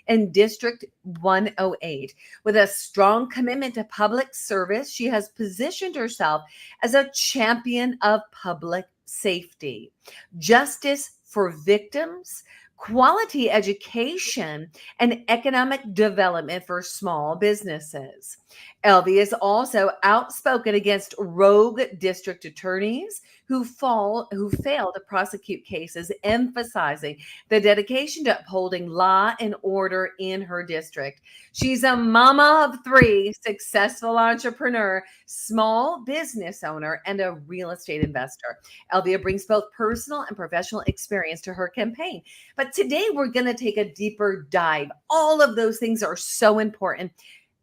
in District 108. With a strong commitment to public service, she has positioned herself as a champion of public safety, justice for victims, quality education, and economic development for small businesses. Elvie is also outspoken against rogue district attorneys who fail to prosecute cases, emphasizing the dedication to upholding law and order in her district. She's a mama of three, successful entrepreneur, small business owner, and a real estate investor. Elvia brings both personal and professional experience to her campaign. But today we're going to take a deeper dive. All of those things are so important.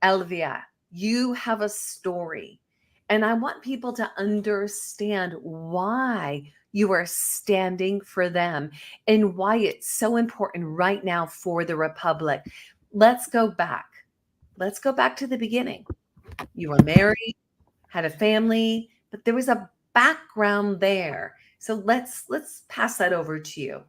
Elvia, you have a story, and I want people to understand why you are standing for them and why it's so important right now for the Republic. Let's go back. Let's go back to the beginning. You were married, had a family, but there was a background there. So let's pass that over to you.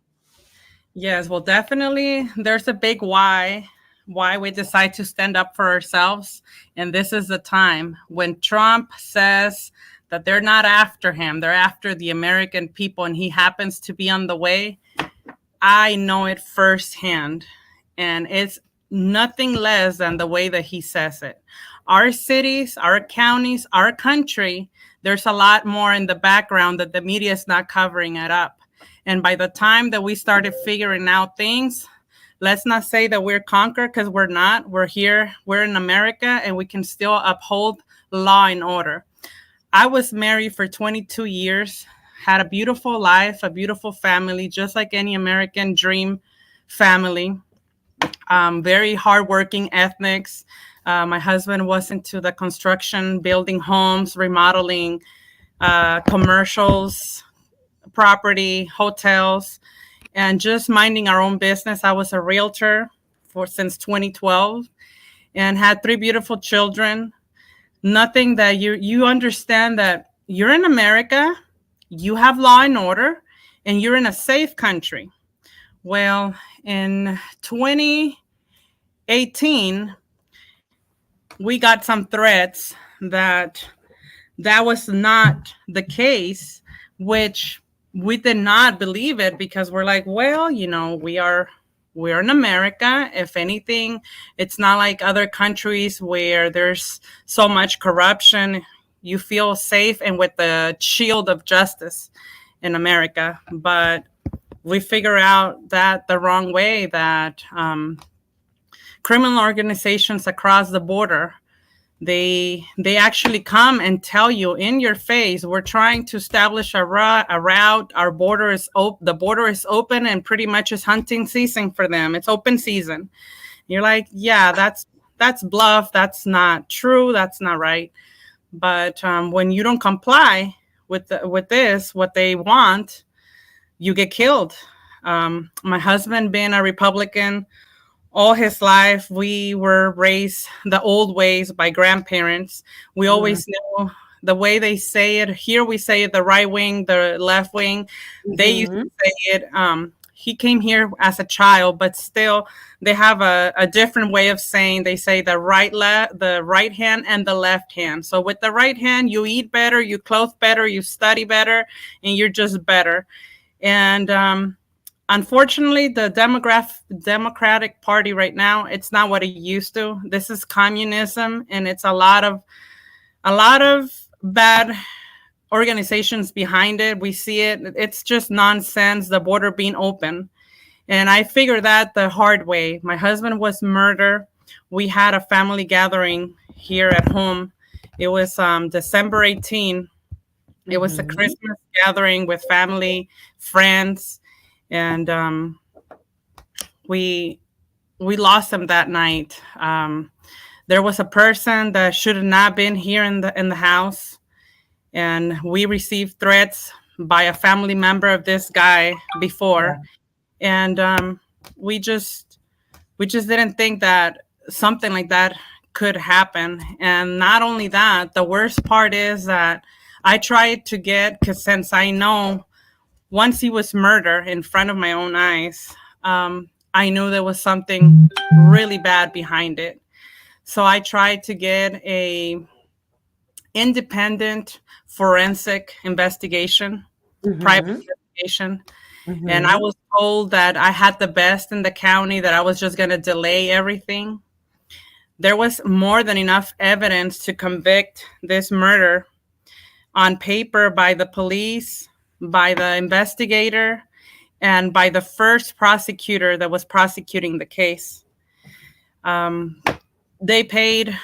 Yes, well, definitely there's a big why we decide to stand up for ourselves. And this is the time when Trump says that they're not after him, they're after the American people, and he happens to be on the way. I know it firsthand, and it's nothing less than the way that he says it. Our cities, our counties, our country, there's a lot more in the background that the media is not covering it up. And by the time that we started figuring out things, let's not say that we're conquered, because we're not. We're here. We're in America, and we can still uphold law and order. I was married for 22 years, had a beautiful life, a beautiful family, just like any American dream family. Very hardworking ethnics. My husband was into the construction, building homes, remodeling, commercials, property, hotels, and just minding our own business. I was a realtor since 2012 and had 3 beautiful children. Nothing that you understand that you're in America, you have law and order, and you're in a safe country. Well, in 2018, we got some threats that was not the case, which we did not believe it, because we're like, well, we're in America. If anything, it's not like other countries where there's so much corruption. You feel safe and with the shield of justice in America. But we figure out that the wrong way, that criminal organizations across the border, they actually come and tell you in your face, we're trying to establish a route. Our border is the border is open, and pretty much is hunting season for them. It's open season. You're like, yeah, that's bluff. That's not true. That's not right. But when you don't comply with this, what they want, you get killed. My husband being a Republican all his life, we were raised the old ways by grandparents. We always know the way they say it. Here we say it the right wing, the left wing. They used to say it. He came here as a child, but still they have a different way of saying. They say the right hand and the left hand. So with the right hand, you eat better, you clothe better, you study better, and you're just better. And unfortunately, the Democratic Party right now, it's not what it used to. This is communism, and it's a lot of bad organizations behind it. We see it. It's just nonsense, the border being open. And I figured that the hard way. My husband was murdered. We had a family gathering here at home. It was December 18. It was a Christmas gathering with family, friends. And we lost him that night. There was a person that should have not been here in the house, and we received threats by a family member of this guy before, and we just didn't think that something like that could happen. And not only that, the worst part is that I tried to get, because since I know. Once he was murdered in front of my own eyes, I knew there was something really bad behind it. So I tried to get a independent forensic investigation, private Mm-hmm. investigation. And I Mm-hmm. was told that I had the best in the county, that I was just going to delay everything. There was more than enough evidence to convict this murder on paper by the police, by the investigator, and by the first prosecutor that was prosecuting the case. Um, they paid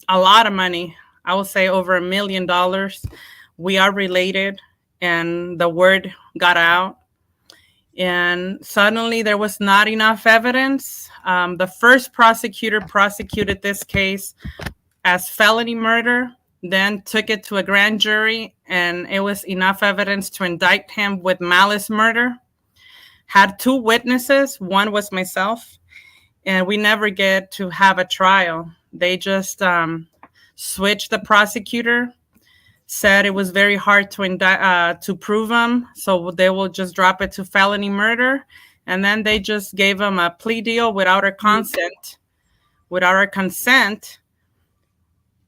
a lot of money. I would say over $1 million. We are related, and the word got out. And suddenly there was not enough evidence. The first prosecutor prosecuted this case as felony murder, then took it to a grand jury, and it was enough evidence to indict him with malice murder. Had two witnesses, one was myself, and we never get to have a trial. They just switched the prosecutor, said it was very hard to to prove him, so they will just drop it to felony murder, and then they just gave him a plea deal without our consent,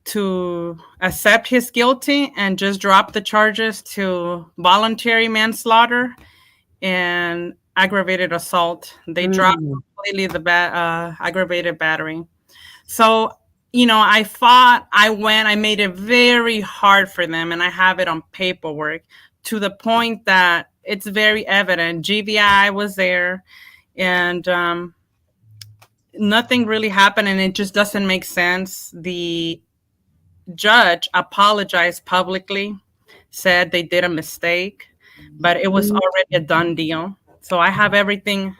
to accept his guilty and just drop the charges to voluntary manslaughter and aggravated assault. They dropped Mm. completely the aggravated battery. So, you know, I fought, I went, I made it very hard for them, and I have it on paperwork to the point that it's very evident. GVI was there, and nothing really happened, and it just doesn't make sense. The judge apologized publicly, said they did a mistake, but it was Mm. already a done deal. So I have everything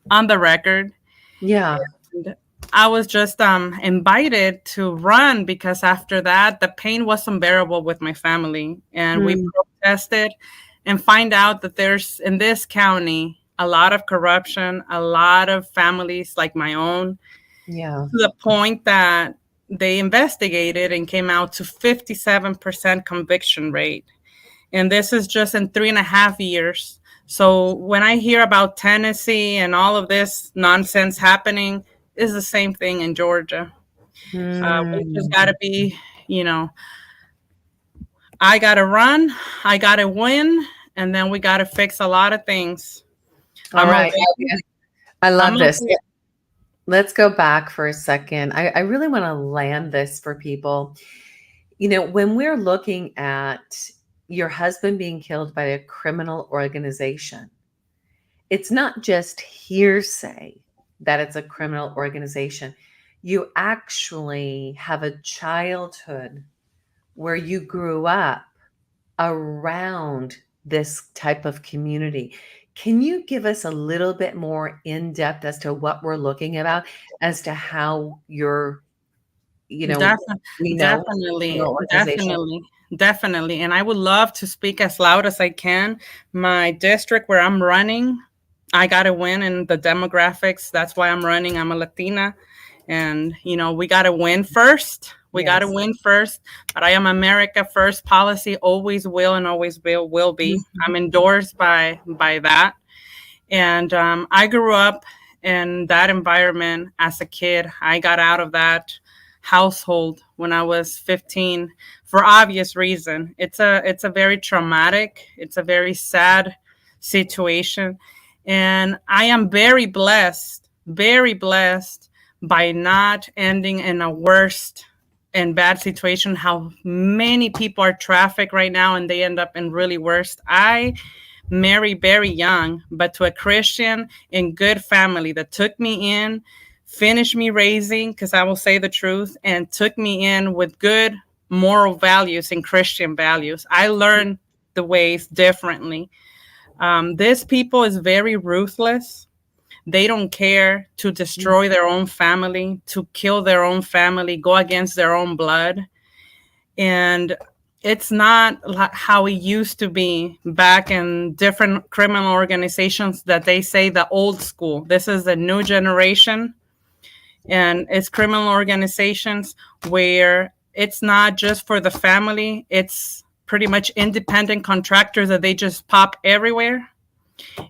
on the record. Yeah. And I was just invited to run because after that, the pain was unbearable with my family. And we Mm. protested and find out that there's in this county a lot of corruption, a lot of families like my own, Yeah. to the point that they investigated and came out to 57% conviction rate. And this is just in 3.5 years. So when I hear about Tennessee and all of this nonsense happening, is the same thing in Georgia. We just got Mm. to be, you know, I got to run, I got to win, and then we got to fix a lot of things. All I'm a right. I I'm love a this. Let's go back for a second. I really want to land this for people. You know, when we're looking at your husband being killed by a criminal organization, it's not just hearsay that it's a criminal organization. You actually have a childhood where you grew up around this type of community. Can you give us a little bit more in depth as to what we're looking about, as to how you're, you know, Defi- we know definitely, criminal organization? definitely, definitely. And I would love to speak as loud as I can. My district where I'm running, I got to win in the demographics. That's why I'm running. I'm a Latina. And, you know, we got to win first. We got to Yes. win first. But I am America first policy, always will and always will be. I'm endorsed by that. And I grew up in that environment as a kid. I got out of that household when I was 15 for obvious reason. It's a very traumatic, it's a very sad situation. And I am very blessed by not ending in a worst and bad situation. How many people are trafficked right now and they end up in really worst. I married very young, but to a Christian and good family that took me in, finished me raising, because I will say the truth, and took me in with good moral values and Christian values. I learned the ways differently. This people is very ruthless. They don't care to destroy their own family, to kill their own family, go against their own blood. And it's not how it used to be back in different criminal organizations that they say the old school. This is the new generation, and it's criminal organizations where it's not just for the family, it's pretty much independent contractors that they just pop everywhere,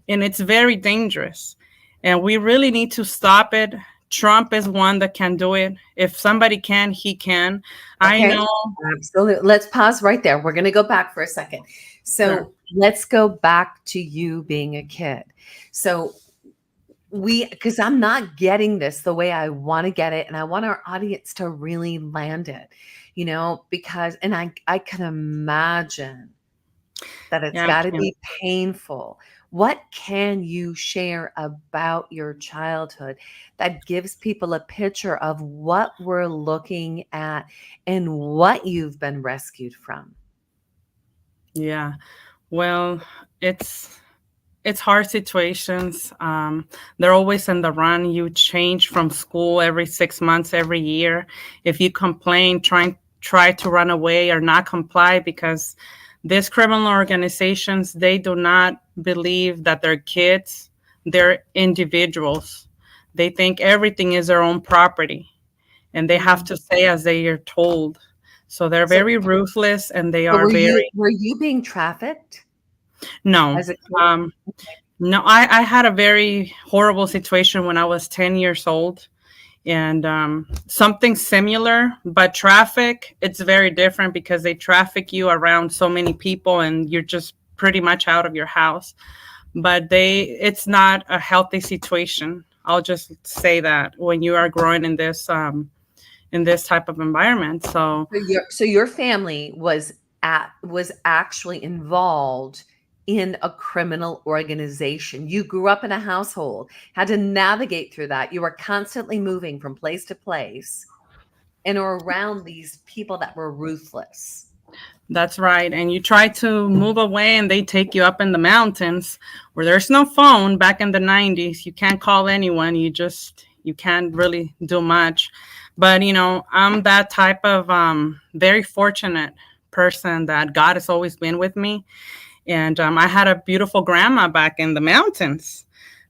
and it's very dangerous. And we really need to stop it. Trump is one that can do it. If somebody can, he can. I Okay. know. Absolutely. Let's pause right there. We're going to go back for a second. Sure. So let's go back to you being a kid. So because I'm not getting this the way I want to get it, and I want our audience to really land it, because, and I can imagine that it's Yeah. got to be painful. What can you share about your childhood that gives people a picture of what we're looking at and what you've been rescued from? Yeah. Well, it's hard situations. They're always in the run. You change from school every 6 months, every year. If you complain, try to run away or not comply, because these criminal organizations, they do not believe that they're kids. They're individuals. They think everything is their own property, and they have Mm. to say as they are told. So they're So, very ruthless, and they so are were you very were you being trafficked no. as a kid? Um, No, I had a very horrible situation when I was 10 years old, and something similar, but traffic, it's very different because they traffic you around so many people and you're just pretty much out of your house. But it's not a healthy situation. I'll just say that when you are growing in this type of environment. So So your family was actually involved in a criminal organization. You grew up in a household, had to navigate through that. You were constantly moving from place to place and are around these people that were ruthless. that's right. And you try to move away and they take you up in the mountains where there's no phone back in the 90s. You can't call anyone. You can't really do much. But, I'm that type of very fortunate person that God has always been with me. And I had a beautiful grandma back in the mountains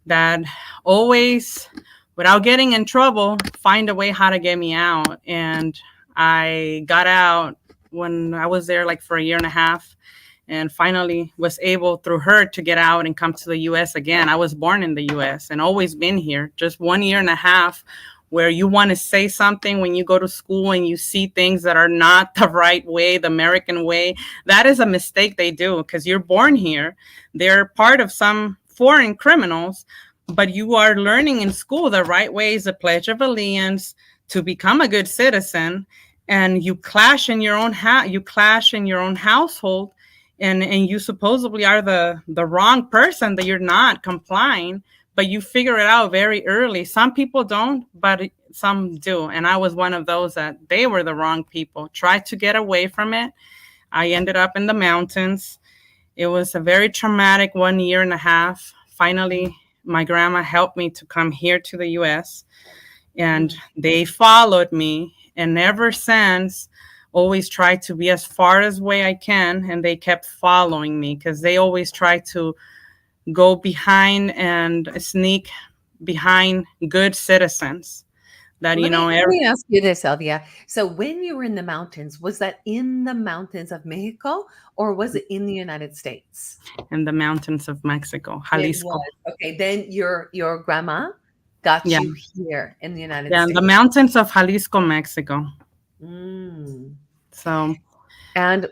that always, without getting in trouble, find a way how to get me out. And I got out when I was there like for a year and a half, and finally was able through her to get out and come to the US again. I was born in the US and always been here. Just 1 year and a half where you want to say something when you go to school and you see things that are not the right way, the American way. That is a mistake they do because you're born here. They're part of some foreign criminals, but you are learning in school the right way is the Pledge of Allegiance to become a good citizen. And you clash in your own you clash in your own household, and you supposedly are the wrong person, that you're not complying, but you figure it out very early. Some people don't, but some do. And I was one of those that they were the wrong people. Tried to get away from it. I ended up in the mountains. It was a very traumatic 1 year and a half. Finally, my grandma helped me to come here to the US, and they followed me. And ever since, always try to be as far as way I can. And they kept following me because they always try to go behind and sneak behind good citizens that, Let me ask you this, Elvia. So when you were in the mountains, was that in the mountains of Mexico or was it in the United States? in the mountains of Mexico, It Jalisco. was. Okay, then your grandma got Yeah. you here in the United Yeah. The States. mountains of Jalisco, Mexico. Mm. So, And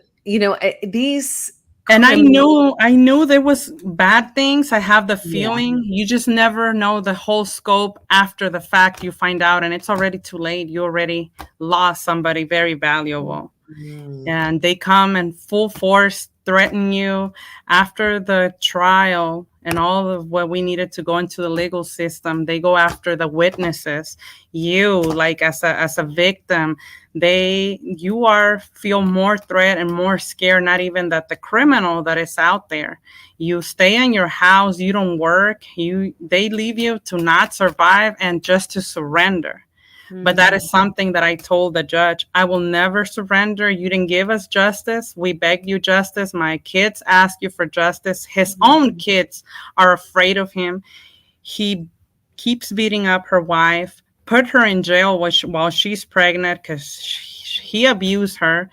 these and criminal. I knew there was bad things. I have the Yeah. feeling. You just never know the whole scope. After the fact, you find out, and it's already too late. You already lost somebody very valuable. Mm. And they come in full force, threaten you after the trial and all of what we needed to go into the legal system. They go after the witnesses. You, like as a victim, you are feel more threat and more scared, not even that the criminal that is out there. You stay in your house, you don't work, they leave you to not survive and just to surrender. But that Mm. is something that I told the judge. I will never surrender. You didn't give us justice. We begged you justice. My kids asked you for justice. His own kids are afraid of him. He keeps beating up her wife, put her in jail while she's pregnant because he abused her.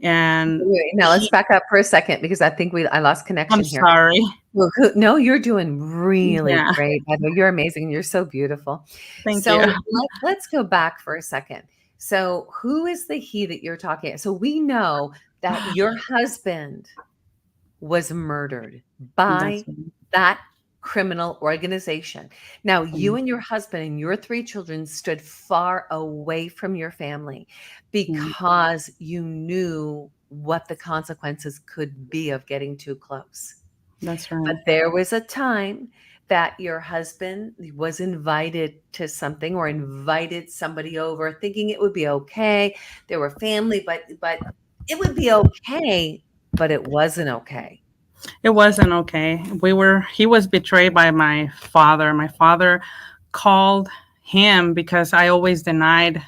And Wait, now let's he, back up for a second because I think I lost I'm connection here. sorry. Well, no, you're doing really Yeah, great. By the way, you're amazing. You're so beautiful. thank you. So let's go back for a second. So who is the he that you're talking? So we know that your husband was murdered That's by that criminal organization. Now, you mm, and your husband and your three children stood far away from your family mm, because you knew what the consequences could be of getting too close. that's But right. there was a time that your husband was invited to something or invited somebody over thinking it would be okay. They were family, but it would be okay, but it wasn't okay. It wasn't okay. He was betrayed by my father. My father called him because I always denied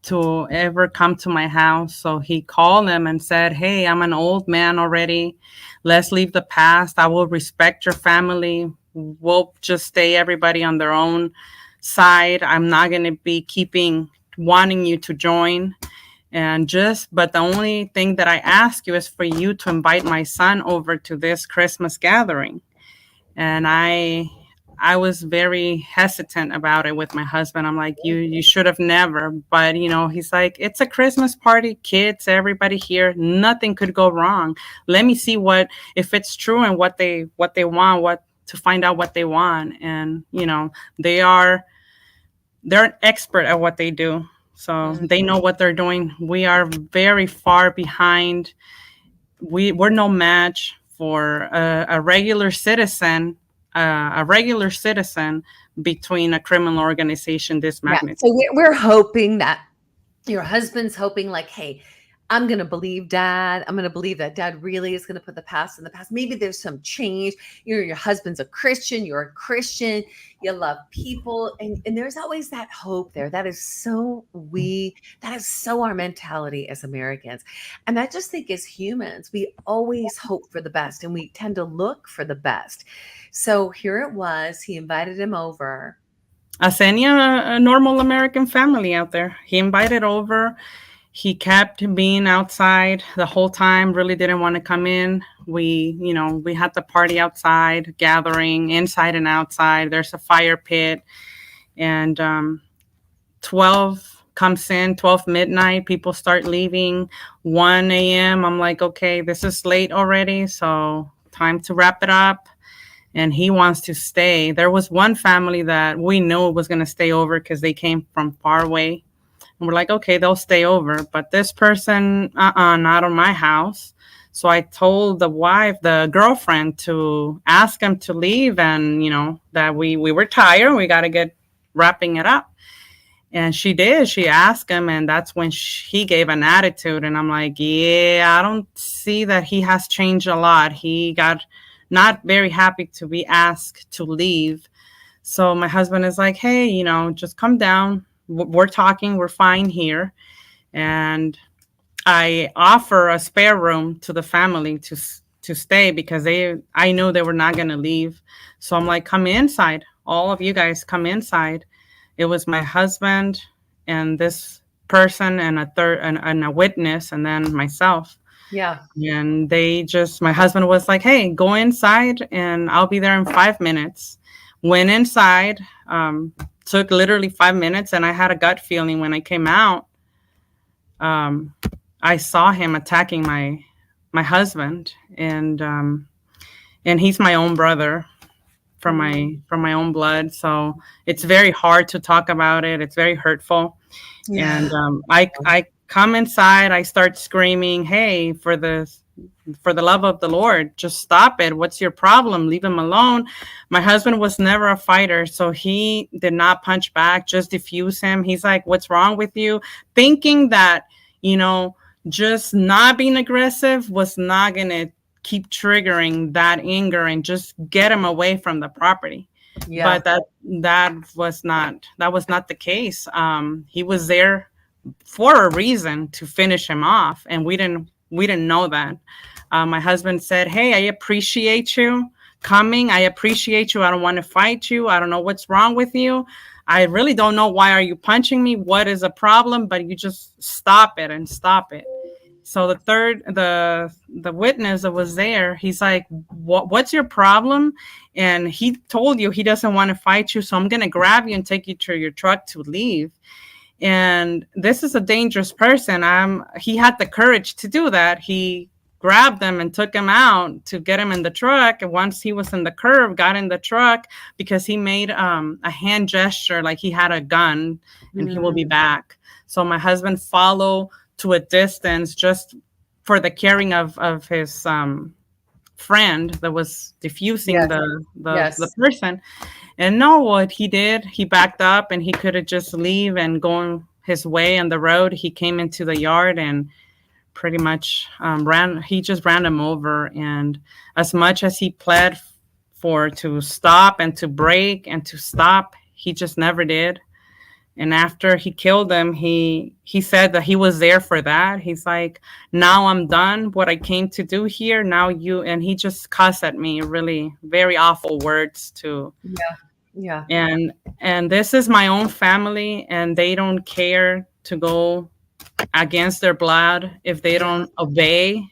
to ever come to my house. So he called him and said, "Hey, I'm an old man already. Let's leave the past. I will respect your family. We'll just stay everybody on their own side. I'm not going to be keeping wanting you to join. And just, but the only thing that I ask you is for you to invite my son over to this Christmas gathering." And I was very hesitant about it with my husband. I'm like, you should have never. But he's like, it's a Christmas party, kids, everybody here, nothing could go wrong. Let me see what if it's true and what they want, what to find out what they want. And they are they're an expert at what they do. So Mm, they know what they're doing. We are very far behind. We're no match for a regular citizen, between a criminal organization this yeah. magnitude. So we're hoping that your husband's hoping like, hey, I'm going to believe dad. I'm going to believe that dad really is going to put the past in the past. Maybe there's some change. Your husband's a Christian. You're a Christian. You love people. And there's always that hope there. That is so our mentality as Americans. And I just think as humans, we always hope for the best and we tend to look for the best. So here it was. He invited him over. As any a normal American family out there, he invited over. He kept being outside the whole time, really didn't want to come in. We had the party outside, gathering inside and outside. There's a fire pit. And 12 comes in, 12 midnight, people start leaving. 1 a.m., I'm like, okay, this is late already, so time to wrap it up. And he wants to stay. There was one family that we knew was going to stay over because they came from far away. And we're like, okay, they'll stay over. But this person, not on my house. So I told the girlfriend, to ask him to leave, and that we were tired. We got to get wrapping it up. And she did. She asked him, and that's when he gave an attitude. And I'm like, yeah, I don't see that he has changed a lot. He got not very happy to be asked to leave. So my husband is like, hey, just come down. We're talking. We're fine here. And I offer a spare room to the family to stay because I knew they were not going to leave. So I'm like, come inside. All of you guys come inside. It was my husband and this person and a witness, and then myself. Yeah. And my husband was like, hey, go inside and I'll be there in 5 minutes. Went inside, took literally 5 minutes, and I had a gut feeling when I came out. I saw him attacking my husband, and he's my own brother from Mm, my own blood. So it's very hard to talk about it. It's very hurtful. And yeah. I come inside. I start screaming, "Hey, for the love of the Lord, just stop it. What's your problem? Leave him alone." My husband was never a fighter, so he did not punch back, just diffuse him. He's like, "What's wrong with you?" Thinking that, you know, just not being aggressive was not going to keep triggering that anger and just get him away from the property. Yeah. But that was not the case. He was there for a reason, to finish him off, and we didn't know that. My husband said, hey, I appreciate you coming. I appreciate you. I don't want to fight you. I don't know what's wrong with you. I really don't know, why are you punching me? What is a problem? But you just stop it and stop it. So the witness that was there, he's like, what's your problem? And he told you he doesn't want to fight you, so I'm gonna grab you and take you to your truck to leave. And this is a dangerous person. He had the courage to do that. He grabbed them and took him out to get him in the truck. And once he was in the curb, got in the truck because he made a hand gesture like he had a gun and he will be back. So my husband followed to a distance just for the caring of his friend that was diffusing the person. And no, what he did, he backed up and he could have just leave and going his way on the road. He came into the yard and pretty much he just ran him over. And as much as he pled for to stop and to break and to stop, he just never did. And after he killed him, he said that he was there for that. He's like, now I'm done what I came to do here. Now you, and he just cussed at me, really very awful words too. Yeah. And this is my own family, and they don't care to go against their blood if they don't obey,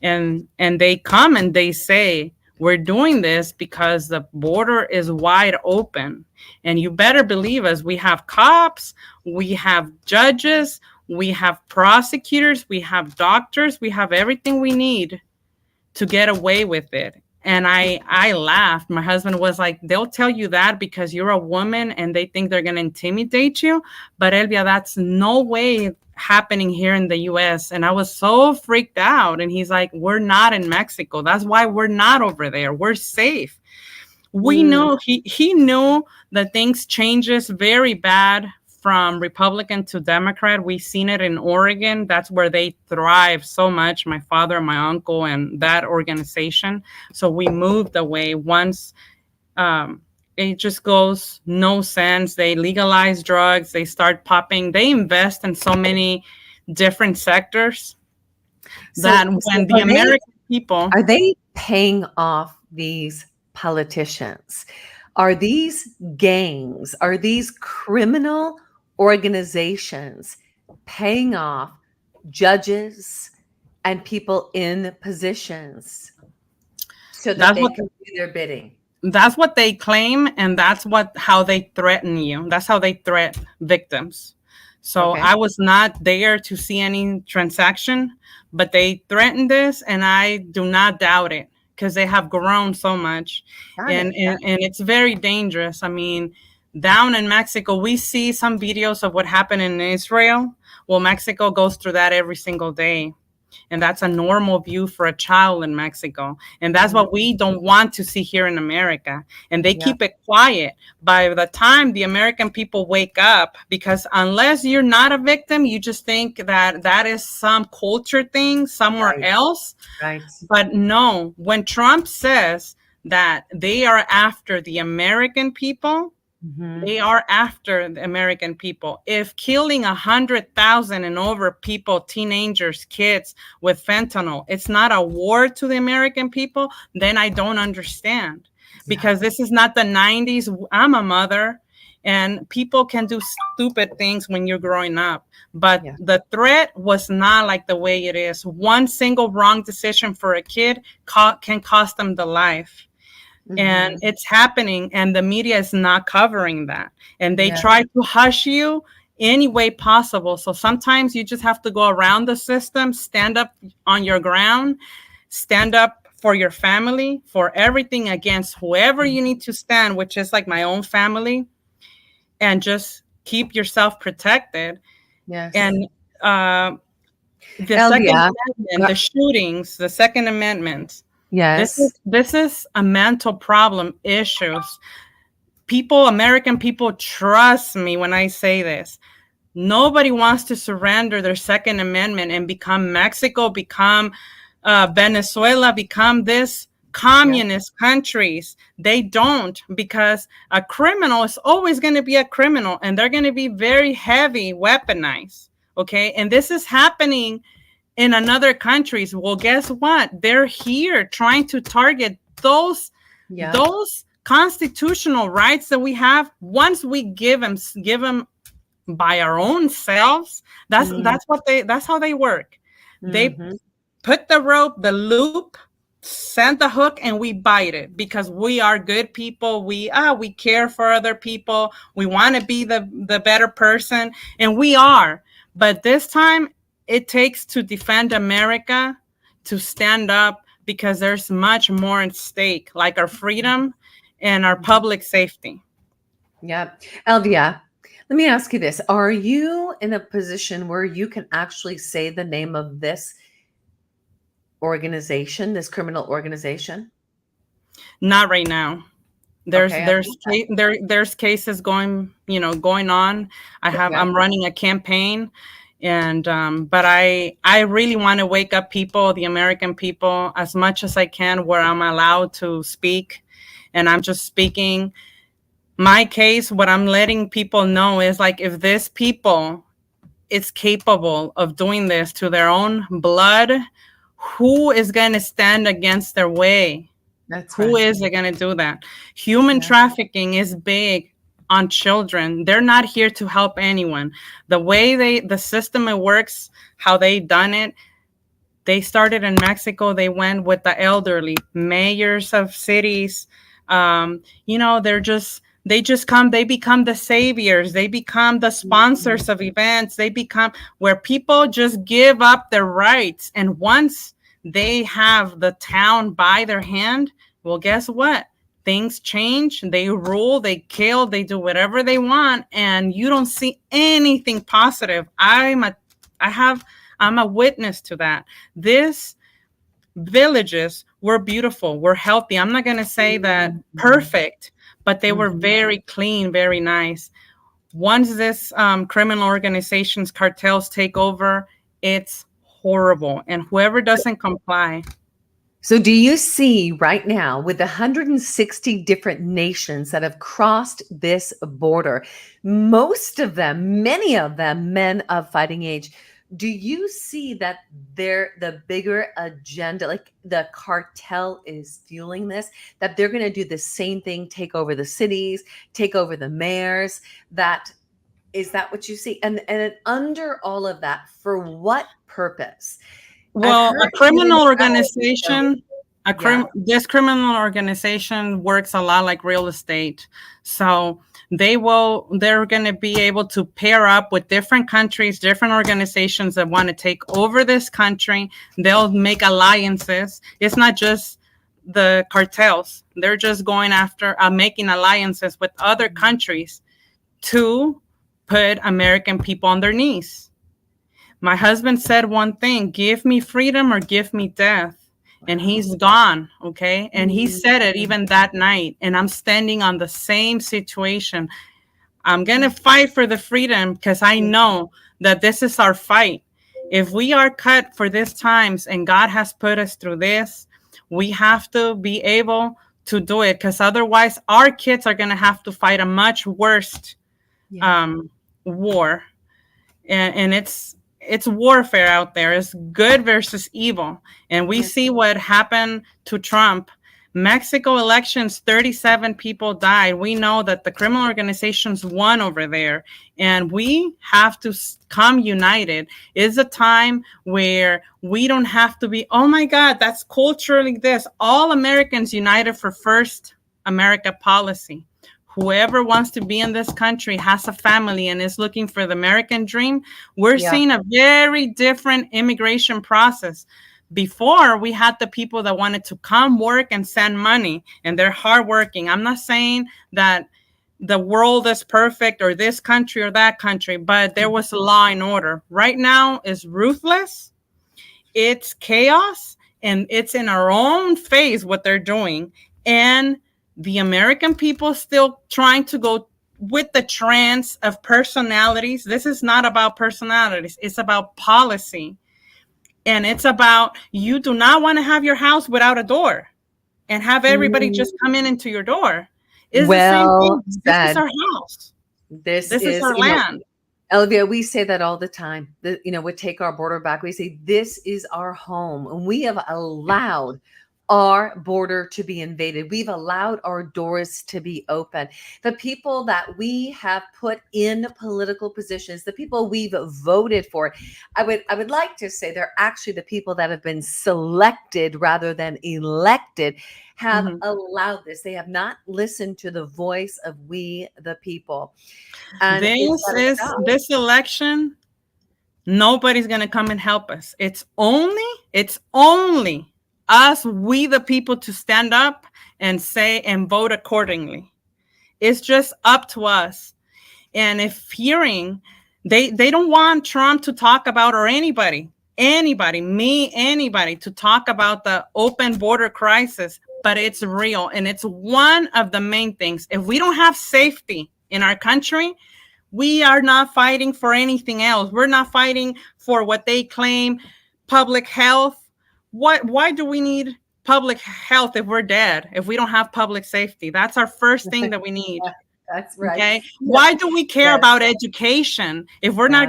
and they come and they say, we're doing this because the border is wide open. And you better believe us, we have cops, we have judges, we have prosecutors, we have doctors, we have everything we need to get away with it. And I laughed. My husband was like, they'll tell you that because you're a woman and they think they're going to intimidate you. But Elvia, that's no way happening here in the US. And I was so freaked out. And he's like, we're not in Mexico. That's why we're not over there. We're safe. We know he knew that things changes very bad from Republican to Democrat. We've seen it in Oregon. That's where they thrive so much. My father, my uncle, and that organization. So we moved away once it just goes no sense. They legalize drugs. They start popping. They invest in so many different sectors that when the American people... Are they paying off these politicians? Are these gangs? Are these criminal organizations paying off judges and people in positions so that they can do their bidding? That's what they claim, and that's how they threaten you. That's how they threat victims. So I was not there to see any transaction, but they threatened this, and I do not doubt it because they have grown so much, and it's very dangerous. I mean, down in Mexico, we see some videos of what happened in Israel. Well, Mexico goes through that every single day. And that's a normal view for a child in Mexico. And that's what we don't want to see here in America. And they keep it quiet. By the time the American people wake up, because unless you're not a victim, you just think that that is some culture thing somewhere else. Right. But no, when Trump says that they are after the American people, they are after the American people. If killing 100,000 and over people, teenagers, kids with fentanyl, it's not a war to the American people, then I don't understand. Because this is not the 90s. I'm a mother, and people can do stupid things when you're growing up. But the threat was not like the way it is. One single wrong decision for a kid can cost them the life. And it's happening, and the media is not covering that. And they try to hush you any way possible. So sometimes you just have to go around the system, stand up on your ground, stand up for your family, for everything against whoever you need to stand, which is like my own family, and just keep yourself protected. Yes. And the Second Amendment, the shootings, the Second Amendment. Yes. This is a mental problem issues. American people, trust me when I say this. Nobody wants to surrender their Second Amendment and become Mexico, become Venezuela, become this communist countries. They don't, because a criminal is always going to be a criminal, and they're going to be very heavy weaponized. Okay. And this is happening in another countries. Well, guess what? They're here trying to target those constitutional rights that we have. Once we give them by our own selves. That's how they work. They Mm-hmm. put the rope, the loop, send the hook, and we bite it because we are good people. We care for other people. We want to be the better person, and we are. But this time, it takes to defend America to stand up because there's much more at stake, like our freedom and our public safety. Yeah. Elvia, let me ask you this. Are you in a position where you can actually say the name of this organization, this criminal organization? Not right now. There's Okay. there's there's cases going on. Yeah. I'm running a campaign, and but I really want to wake up people, the American people, as much as I can, where I'm allowed to speak, and I'm just speaking my case. What I'm letting people know is, like, if this people is capable of doing this to their own blood, who is going to stand against their way? That's Who right. is it going to do that? Human Yeah. trafficking is big on children. They're not here to help anyone. The way the system it works, how they done it, they started in Mexico. They went with the elderly, mayors of cities. They just come. They become the saviors. They become the sponsors of events. They become where people just give up their rights. And once they have the town by their hand, well, guess what? Things change. They rule. They kill. They do whatever they want, and you don't see anything positive. I have I'm a witness to that. This villages were beautiful, were healthy. I'm not going to say that perfect, but they were Mhm. very clean, very nice. Once this criminal organizations, cartels take over, it's horrible. And whoever doesn't comply. So, do you see right now, with 160 different nations that have crossed this border, most of them, many of them, men of fighting age, do you see that the bigger agenda, like the cartel is fueling this, that they're going to do the same thing, take over the cities, take over the mayors? That is that what you see? And under all of that, for what purpose? I've Well, heard you in so yeah. this criminal organization works a lot like real estate. So they're going to be able to pair up with different countries, different organizations that want to take over this country. They'll make alliances. It's not just the cartels. They're just going after making alliances with other countries to put American people on their knees. My husband said one thing: give me freedom or give me death. And Wow. he's gone. Okay. And he said it Mhm. even that night. And I'm standing on the same situation. I'm going to fight for the freedom because I know that this is our fight. If we are cut for this times and God has put us through this, we have to be able to do it, because otherwise our kids are going to have to fight a much worse Yeah. um, war. And it's warfare out there. It's good versus evil. And we Yeah. see what happened to Trump. Mexico elections, 37 people died. We know that the criminal organizations won over there, and we have to come united. It's a time where we don't have to be, oh my God, that's culturally this. All Americans united for first America policy. Whoever wants to be in this country has a family and is looking for the American dream. We're Yeah. seeing a very different immigration process. Before, we had the people that wanted to come work and send money, and they're hardworking. I'm not saying that the world is perfect or this country or that country, but there was law and order. Right now is ruthless. It's chaos, and it's in our own face what they're doing. And the American people still trying to go with the trends of personalities. This is not about personalities. It's about policy. And it's about, you do not want to have your house without a door and have everybody Mm. just come in into your door. It's the same Well thing. This is said. our house. This This is is, our land. Elvia, we say that all the time. That we take our border back. We say this is our home, and we have allowed our border to be invaded. We've allowed our doors to be open. The people that we have put in political positions, the people we've voted for, I would like to say they're actually the people that have been selected rather than elected, have Mhm. allowed this. They have not listened to the voice of we the people. And it's This got to is stop. this election. Nobody's gonna come and help us. It's only us, we the people, to stand up and say and vote accordingly. It's just up to us. And if hearing, they don't want Trump to talk about, or anybody to talk about the open border crisis, but it's real and it's one of the main things. If we don't have safety in our country, we are not fighting for anything else. We're not fighting for what they claim, public health. Why do we need public health if we're dead, if we don't have public safety? That's our first thing that we need. That's right. Okay. Why do we care Yes. about education if we're Yeah.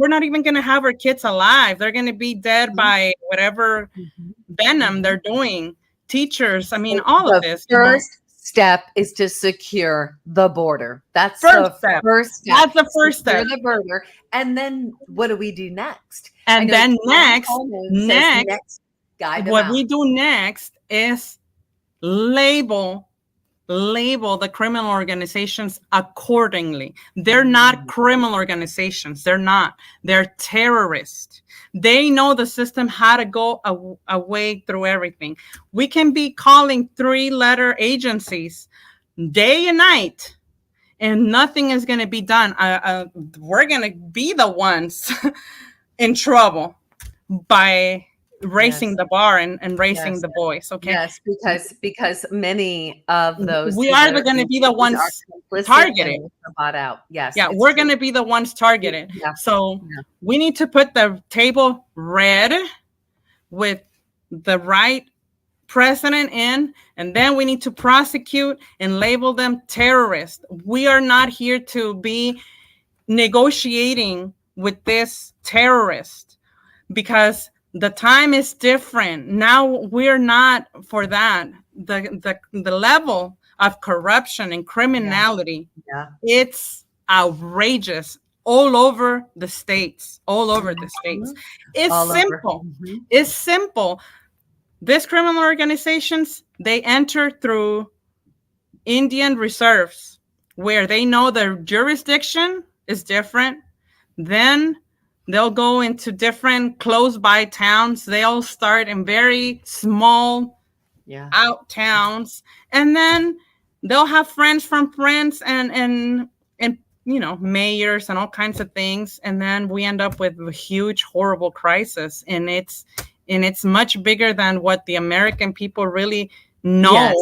not even going to have our kids alive? They're going to be dead Mhm. by whatever Mhm. venom Mhm. they're doing. Teachers, I mean, So all of the this. first step is to secure the border. That's First the step. first step. That's the first Secure step. the border. And then what do we do next? I And know then Tom Coleman says next, guide them what out. we do next is label the criminal organizations accordingly. They're not criminal organizations. They're terrorists. They know the system, how to go away through everything. We can be calling 3-letter agencies day and night, and nothing is going to be done. We're going to be the ones in trouble by raising Yes. the bar and raising Yes. the voice. Okay. Yes, because many of those We who are that are going to in be the cities are ones complicit and targeted. also bought out. Yes, Yeah, it's we're true. going to be the ones targeted. Yeah. So Yeah. we need to put the table red with the right president in, and then we need to prosecute and label them terrorists. We are not here to be negotiating with this terrorist, because the time is different now. We're not for that. The level of corruption and criminality, Yeah. it's outrageous all over the states. Mhm. It's All over. simple. It's simple. These criminal organizations, they enter through Indian reserves, where they know their jurisdiction is different. Then they'll go into different close by towns. They'll start in very small Yeah. out towns, and then they'll have friends from friends and mayors and all kinds of things, and then we end up with a huge horrible crisis, and it's much bigger than what the American people really know. Yes.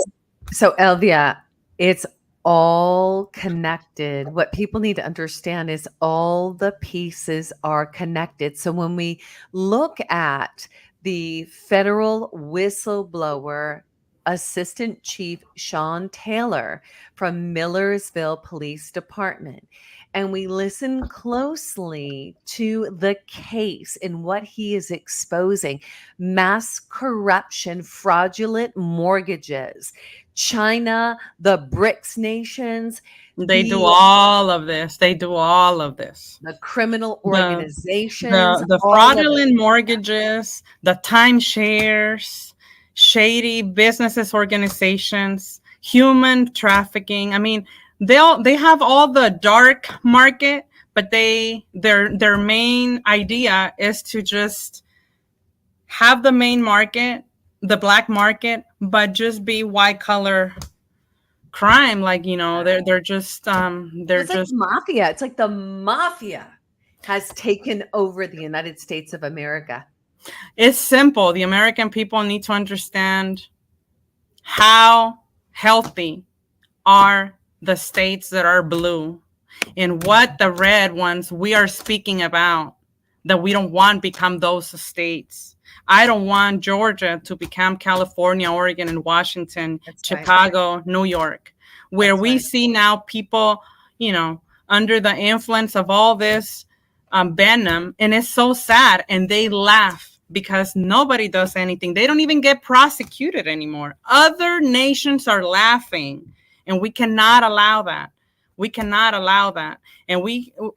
So Elvia, it's all connected. What people need to understand is all the pieces are connected. So when we look at the federal whistleblower Assistant Chief Sean Taylor from Millersville Police Department, and we listen closely to the case and what he is exposing: mass corruption, fraudulent mortgages, China, the BRICS nations, They do the all of this. the criminal The organizations, the all of it. fraudulent mortgages, the timeshares, shady businesses, organizations, human trafficking. I mean, they have all the dark market, but their main idea is to just have the main market, the black market, but just be white collar crime. Like, they're just It's like mafia. It's like the mafia has taken over the United States of America. it's simple. The American people need to understand how healthy are the states that are blue, and what the red ones we are speaking about, that we don't want become those states. I don't want Georgia to become California, Oregon, and Washington, That's right. Chicago, New York, where That's we right. see now people, under the influence of all this venom, and it's so sad, and they laugh because nobody does anything. They don't even get prosecuted anymore. Other nations are laughing, and we cannot allow that. We cannot allow that. And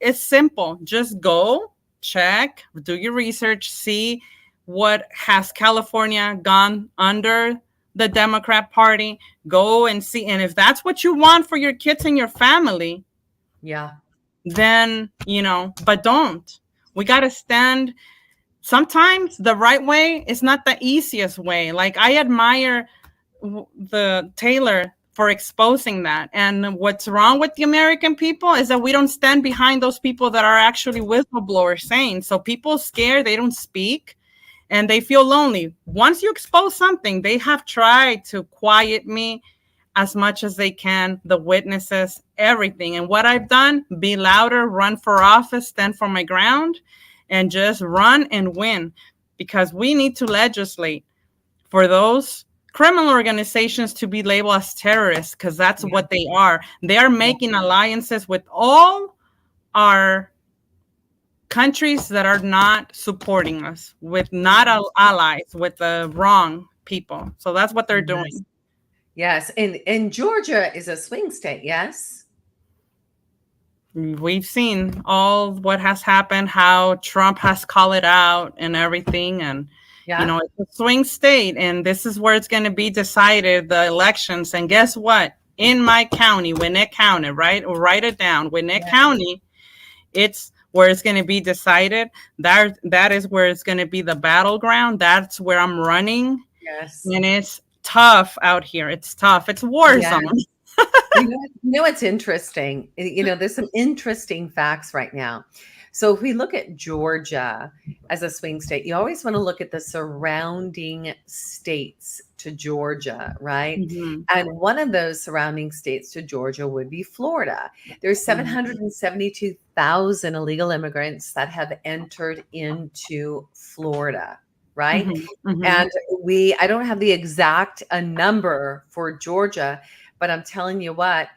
it's simple. Just go, check, do your research, see what has California gone under the Democrat Party. Go and see. And if that's what you want for your kids and your family, yeah, then, but don't. We got to stand. Sometimes the right way is not the easiest way. Like, I admire the Taylor for exposing that. And what's wrong with the American people is that we don't stand behind those people that are actually whistleblowers saying. So people scared, they don't speak, and they feel lonely. Once you expose something, they have tried to quiet me as much as they can, the witnesses, everything. And what I've done, be louder, run for office, stand for my ground, and just run and win, because we need to legislate for those criminal organizations to be labeled as terrorists, because that's what they are. They are making alliances with all our countries that are not supporting us, with not allies, with the wrong people. So that's what they're doing. Yes. And Georgia is a swing state, yes? We've seen all what has happened, how Trump has called it out and everything. And, it's a swing state, and this is where it's going to be decided, the elections. And guess what? In my county, Gwinnett County, right? Write it down. Gwinnett County, it's where it's going to be decided. That is where it's going to be the battleground. That's where I'm running. Yes. And it's tough out here. It's tough. It's war zone. You know, it's interesting. There's some interesting facts right now. So if we look at Georgia as a swing state, you always want to look at the surrounding states to Georgia, right? Mm-hmm. And one of those surrounding states to Georgia would be Florida. There's 772,000 illegal immigrants that have entered into Florida, right? Mm-hmm. Mm-hmm. And I don't have the exact number for Georgia, but I'm telling you what,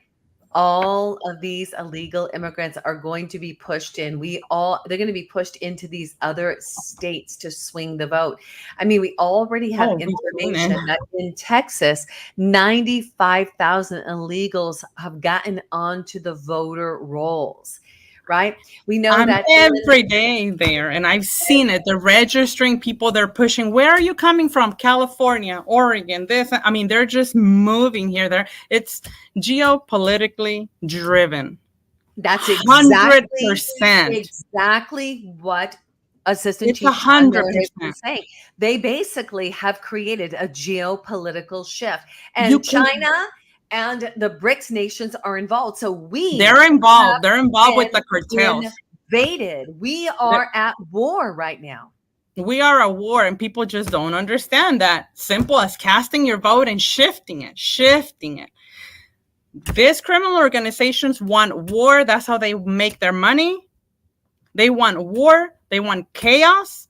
all of these illegal immigrants are going to be pushed in. They're going to be pushed into these other states to swing the vote. I mean, we already have information that in Texas, 95,000 illegals have gotten onto the voter rolls. Right? We know that every day there, and I've seen it. They're registering people. They're pushing. Where are you coming from? California, Oregon. They're just moving here. It's geopolitically driven. That's exactly what Assistant Chief 100% saying. They basically have created a geopolitical shift, and China and the BRICS nations are involved. So they're involved. They're involved with the cartels. Invaded. We are at war right now. We are at war, and people just don't understand that. Simple as casting your vote and shifting it. These criminal organizations want war. That's how they make their money. They want war. They want chaos.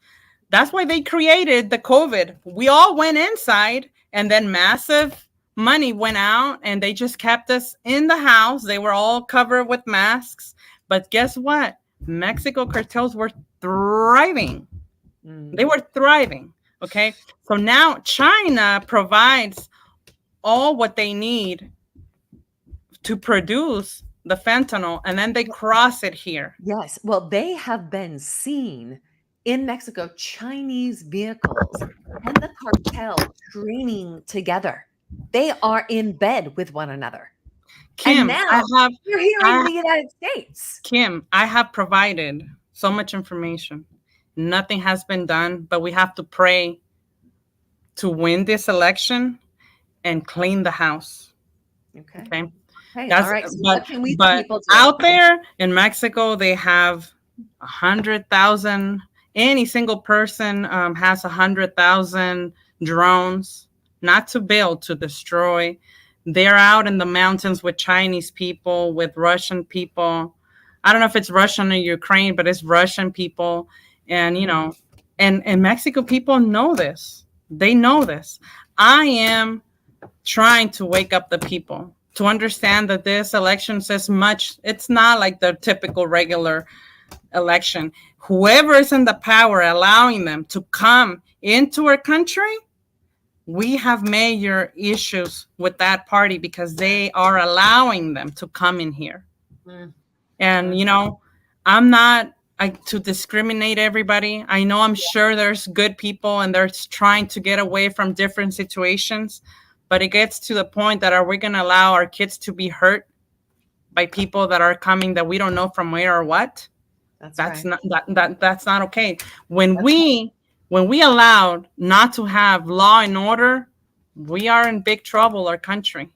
That's why they created the COVID. We all went inside, and then massive money went out, and they just kept us in the house. They were all covered with masks. But guess what? Mexico cartels were thriving. They were thriving. Okay. So now China provides all what they need to produce the fentanyl, and then they cross it here. Yes. Well, they have been seen in Mexico, Chinese vehicles and the cartel training together. They are in bed with one another. Kim, and now you're here in the United States. Kim, I have provided so much information. Nothing has been done, but we have to pray to win this election and clean the house. Okay. Hey, all right. So what can we people do? Out there in Mexico, they have 100,000. Any single person has 100,000 drones. Not to build, to destroy. They're out in the mountains with Chinese people, with Russian people. I don't know if it's Russian or Ukraine, but it's Russian people. And, and Mexico people know this. They know this. I am trying to wake up the people to understand that this election says much. It's not like the typical regular election. Whoever is in the power allowing them to come into our country, we have major issues with that party because they are allowing them to come in here. Mm. And, you know, I'm not to discriminate everybody. I know I'm sure there's good people and they're trying to get away from different situations, but it gets to the point that are we going to allow our kids to be hurt by people that are coming that we don't know from where or what? That's right. not that's not okay. When we allowed not to have law and order, we are in big trouble, our country.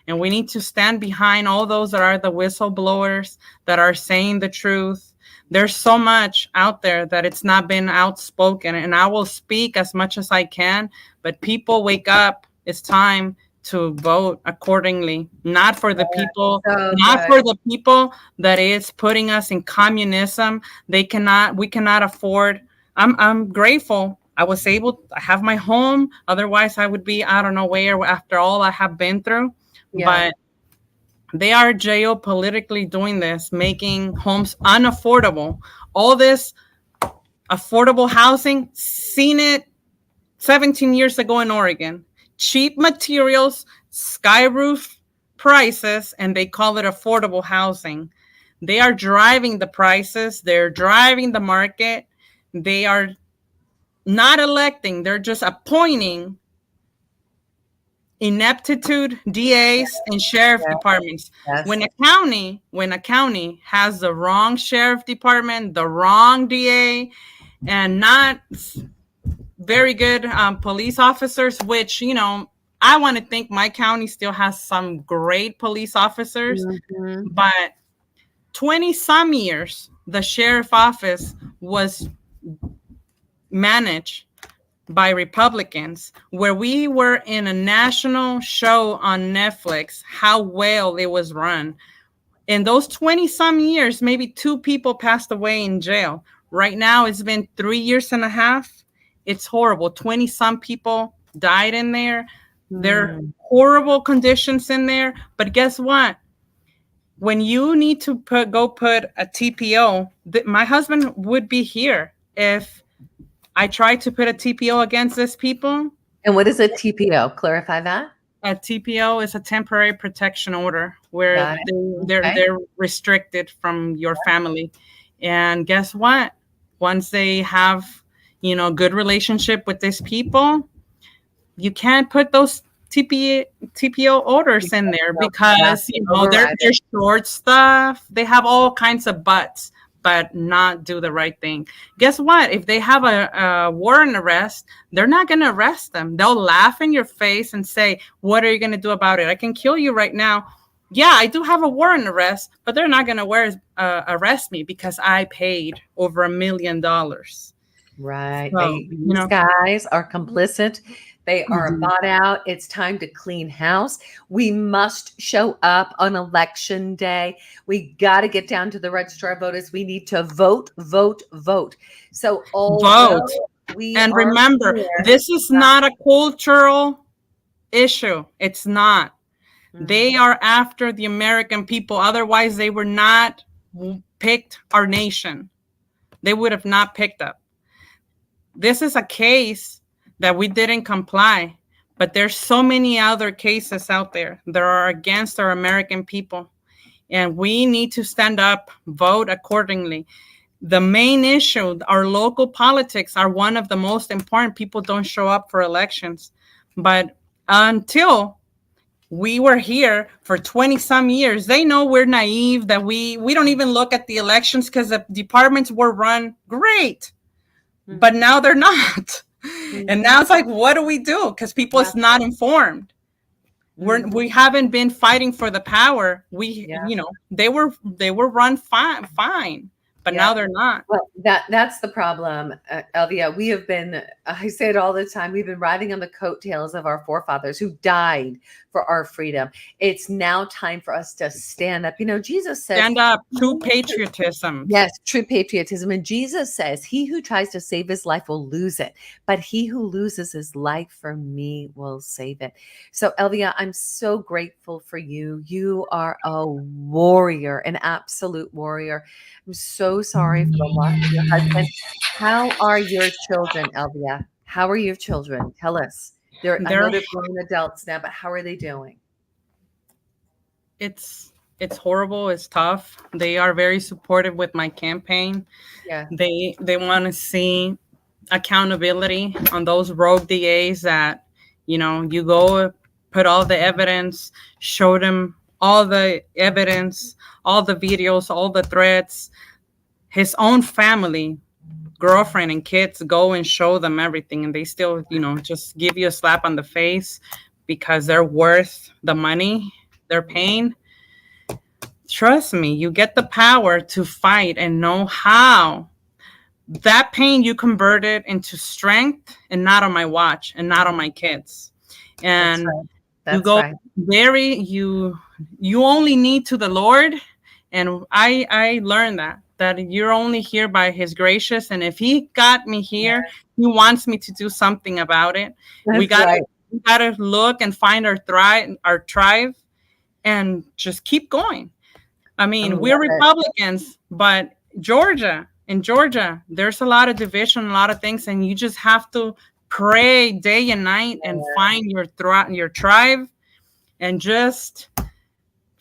And we need to stand behind all those that are the whistleblowers that are saying the truth. There's so much out there that it's not been outspoken, and I will speak as much as I can, but people wake up. It's time to vote accordingly, not for the people, So not good. for the people that is putting us in communism. We cannot afford. I'm grateful I was able to have my home. Otherwise I would be, I don't know where after all I have been through. Yeah. But they are geopolitically doing this, making homes unaffordable. All this affordable housing, seen it 17 years ago in Oregon. Cheap materials, sky roof prices, and they call it affordable housing. They are driving the prices, they're driving the market. They are not electing, they're just appointing ineptitude DAs and sheriff Yeah. departments. Yes. When a county has the wrong sheriff department, the wrong DA, and not very good police officers, which, you know, I want to think my county still has some great police officers, Mhm. but 20 some years the sheriff office was managed by Republicans, where we were in a national show on Netflix, how well it was run. In those 20 some years, maybe 2 people passed away in jail. Right now, it's been 3 years and a half. It's horrible. 20 some people died in there. There are Mm. horrible conditions in there. But guess what? When you need to put a TPO, my husband would be here if I tried to put a TPO against these people. And what is a TPO? Clarify that. A TPO is a temporary protection order where Got it. Okay. they're restricted from your family. And guess what? Once they have, you know, good relationship with these people, you can't put those TPO orders in there because, you know, Override they're it. short stuff. They have all kinds of buts, but not do the right thing. Guess what? If they have a warrant arrest, they're not going to arrest them. They'll laugh in your face and say, what are you going to do about it? I can kill you right now. Yeah, I do have a warrant arrest, but they're not going to arrest me because I paid over $1 million. Right. So, you These know, guys are complicit. They are mhm. bought out. It's time to clean house. We must show up on election day. We got to get down to the registrar of voters. We need to vote, vote, vote. So although Vote. we And are remember, here, this is not a cultural issue. It's not. mm, They are after the American people. Otherwise, they were not picked our nation. They would have not picked up. This is a case that we didn't comply, but there's so many other cases out there that are against our American people. And we need to stand up, vote accordingly. The main issue, our local politics are one of the most important. People don't show up for elections. But until we were here for 20 some years, they know we're naive, that we don't even look at the elections because the departments were run great. But now they're not. And now it's like, what do we do? Because people is not informed. We haven't been fighting for the power. You know, they were run fine, but now they're not. Well, that's the problem, Elvia. We have been, I say it all the time, we've been riding on the coattails of our forefathers who died for our freedom. It's now time for us to stand up. You know, Jesus says, Stand up to patriotism. yes, true patriotism. And Jesus says, he who tries to save his life will lose it, but he who loses his life for me will save it. So, Elvia, I'm so grateful for you. You are a warrior, an absolute warrior. I'm so sorry for the loss of your husband. How are your children, Elvia? How are your children? Tell us. I know They're they're grown adults now, but how are they doing? it's horrible. It's tough. They are very supportive with my campaign. Yeah, They want to see accountability on those rogue DAs that, you go put all the evidence, show them all the evidence, all the videos, all the threats. His own family, girlfriend and kids go and show them everything, and they still, just give you a slap on the face because they're worth the money they're paying. Trust me, you get the power to fight and know how that pain you converted into strength, and not on my watch and not on my kids. that's And right. you That's go right. you only need to the Lord. And I learned that you're only here by his gracious. And if he got me here, he wants me to do something about it. we That's gotta right. we gotta look and find our tribe, and just keep going. I I mean, love we're it. Republicans, but in Georgia, there's a lot of division, a lot of things, and you just have to pray day and night and find your tribe, and just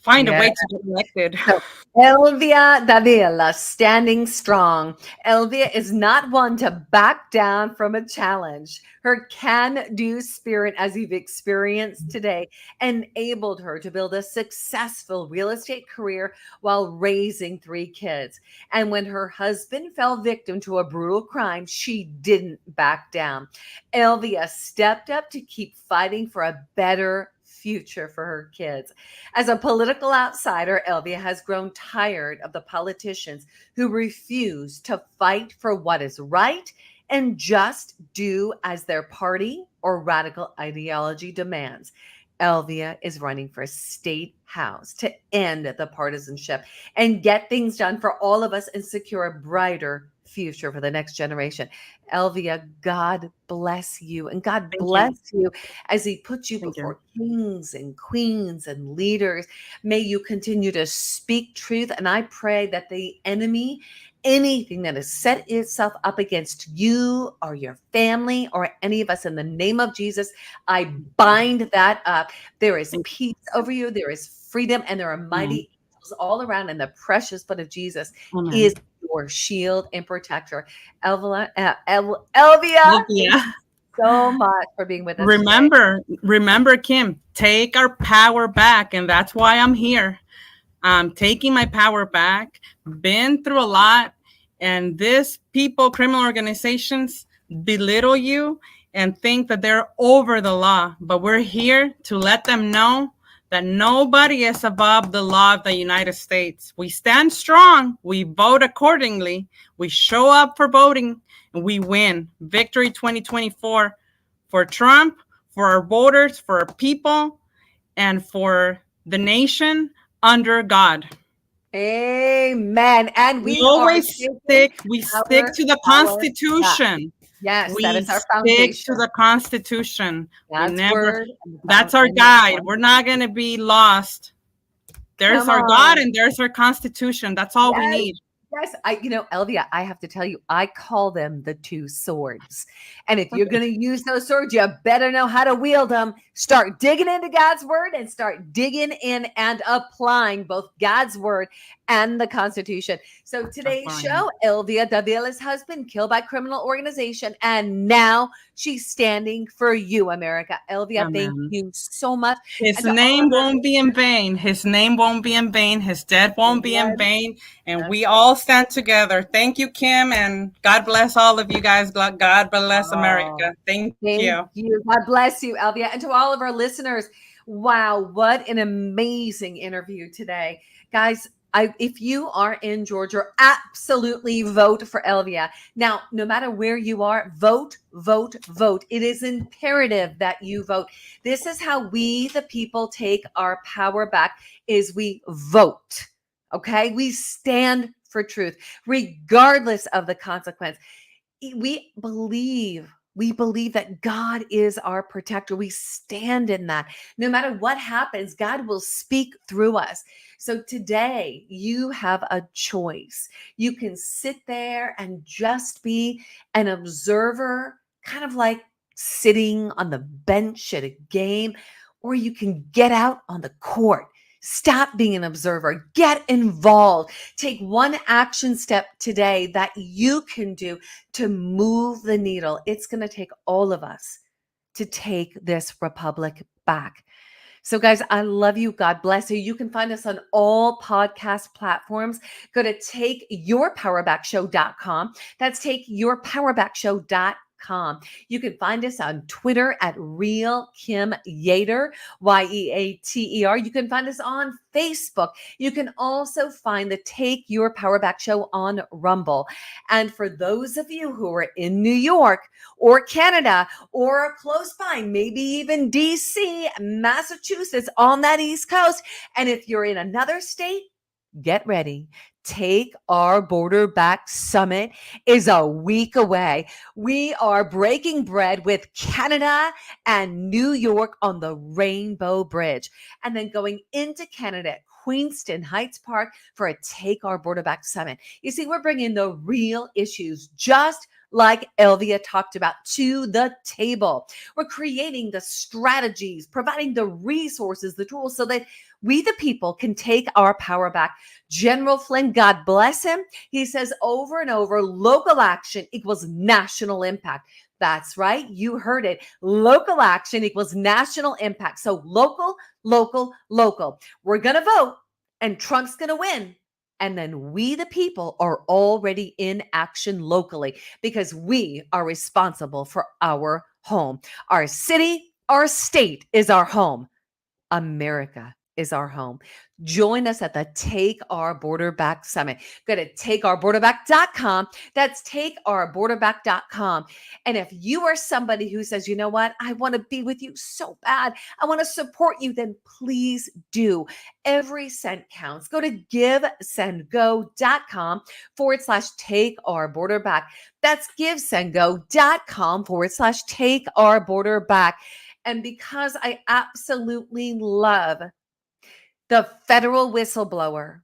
find a Yeah. way to get elected. So Elvia Davila standing strong. Elvia is not one to back down from a challenge. Her can-do spirit, as you've experienced today, enabled her to build a successful real estate career while raising 3 kids. And when her husband fell victim to a brutal crime, she didn't back down. Elvia stepped up to keep fighting for a better future for her kids. As a political outsider, Elvia has grown tired of the politicians who refuse to fight for what is right and just do as their party or radical ideology demands. Elvia is running for state house to end the partisanship and get things done for all of us and secure a brighter future for the next generation. Elvia, God bless you, and God Thank you. bless you as he puts you Thank you. before kings and queens and leaders. May you continue to speak truth. And I pray that the enemy, anything that has set itself up against you or your family or any of us, in the name of Jesus, I bind that up. There is Thank peace over you. There is freedom, and there are you. mighty angels all around. And the precious blood of Jesus Amen. is your shield and protector. Elvia, thank Yeah. you so much for being with us today. Remember, Kim, take our power back. And that's why I'm here. I'm taking my power back. Been through a lot. And this criminal organizations belittle you and think that they're over the law. But we're here to let them know that nobody is above the law of the United States. We stand strong. We vote accordingly. We show up for voting, and we win. Victory 2024 for Trump, for our voters, for our people, and for the nation under God. Amen. And We we are always taking stick to the our back. Constitution. Yes, that We is our stick to foundation. the Constitution. We God's never, word and that's our and the guide. We're not going Constitution. to be lost. There's Come our God on. and there's our Constitution. That's all we Yes. need. Yes, Elvia, I have to tell you, I call them the 2 swords. And if you're going to use those swords, you better know how to wield them. Start digging into God's word and start digging in and applying both God's word and the Constitution. So today's show, Elvia Davila's husband killed by criminal organization, and now she's standing for you, America. Elvia, thank Amen. you so much. His And to all name of our won't be in vain. His name won't be in vain. His death won't be in listeners, vain. And we all stand together. Thank you, Kim. And God bless all of you guys. God bless America. Thank you. thank you. God bless you, Elvia. And to all of our listeners, wow, what an amazing interview today. Guys, If you are in Georgia, absolutely vote for Elvia. Now, no matter where you are, vote, vote, vote. It is imperative that you vote. This is how we, the people, take our power back, is we vote. Okay? We stand for truth, regardless of the consequence. We believe that God is our protector. We stand in that. No matter what happens, God will speak through us. So today you have a choice. You can sit there and just be an observer, kind of like sitting on the bench at a game, or you can get out on the court. Stop being an observer. Get involved. Take one action step today that you can do to move the needle. It's going to take all of us to take this republic back. So, guys, I love you. God bless you. You can find us on all podcast platforms. Go to takeyourpowerbackshow.com. That's takeyourpowerbackshow.com. You can find us on Twitter at Real Kim Yeater, Yeater. You can find us on Facebook. You can also find the Take Your Power Back Show on Rumble. And for those of you who are in New York or Canada or close by, maybe even DC, Massachusetts, on that East Coast, and if you're in another state, get ready. Take Our Border Back Summit is a week away. We are breaking bread with Canada and New York on the Rainbow Bridge, and then going into Canada at Queenston Heights Park for a Take Our Border Back Summit. You see, we're bringing the real issues, just like Elvia talked about, to the table. We're creating the strategies, providing the resources, the tools, so that we, the people, can take our power back. General Flynn, God bless him, he says over and over, local action equals national impact. That's right. You heard it. Local action equals national impact. So local, local, local. We're going to vote and Trump's going to win. And then we, the people, are already in action locally because we are responsible for our home. Our city, our state is our home. America is our home. Join us at the Take Our Border Back Summit. Go to takeourborderback.com. That's takeourborderback.com. And if you are somebody who says, you know what, I want to be with you so bad, I want to support you, then please do. Every cent counts. Go to givesendgo.com/take our border back. That's givesendgo.com/take our border back. And because I absolutely love the federal whistleblower,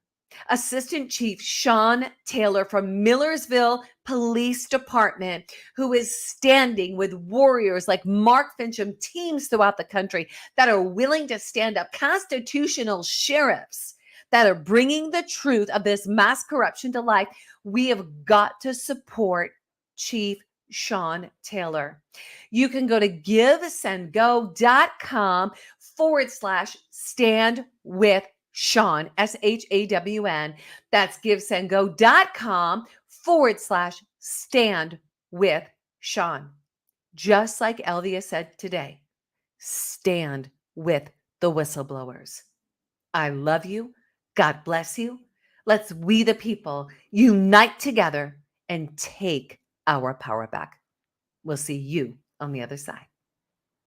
Assistant Chief Sean Taylor from Millersville Police Department, who is standing with warriors like Mark Fincham, teams throughout the country that are willing to stand up, constitutional sheriffs that are bringing the truth of this mass corruption to life. We have got to support Chief Sean Taylor. You can go to givesendgo.com/stand with Sean, SHAWN. That's givesendgo.com/stand with Sean. Just like Elvia said today, stand with the whistleblowers. I love you. God bless you. Let's, we the people, unite together and take our power back. We'll see you on the other side.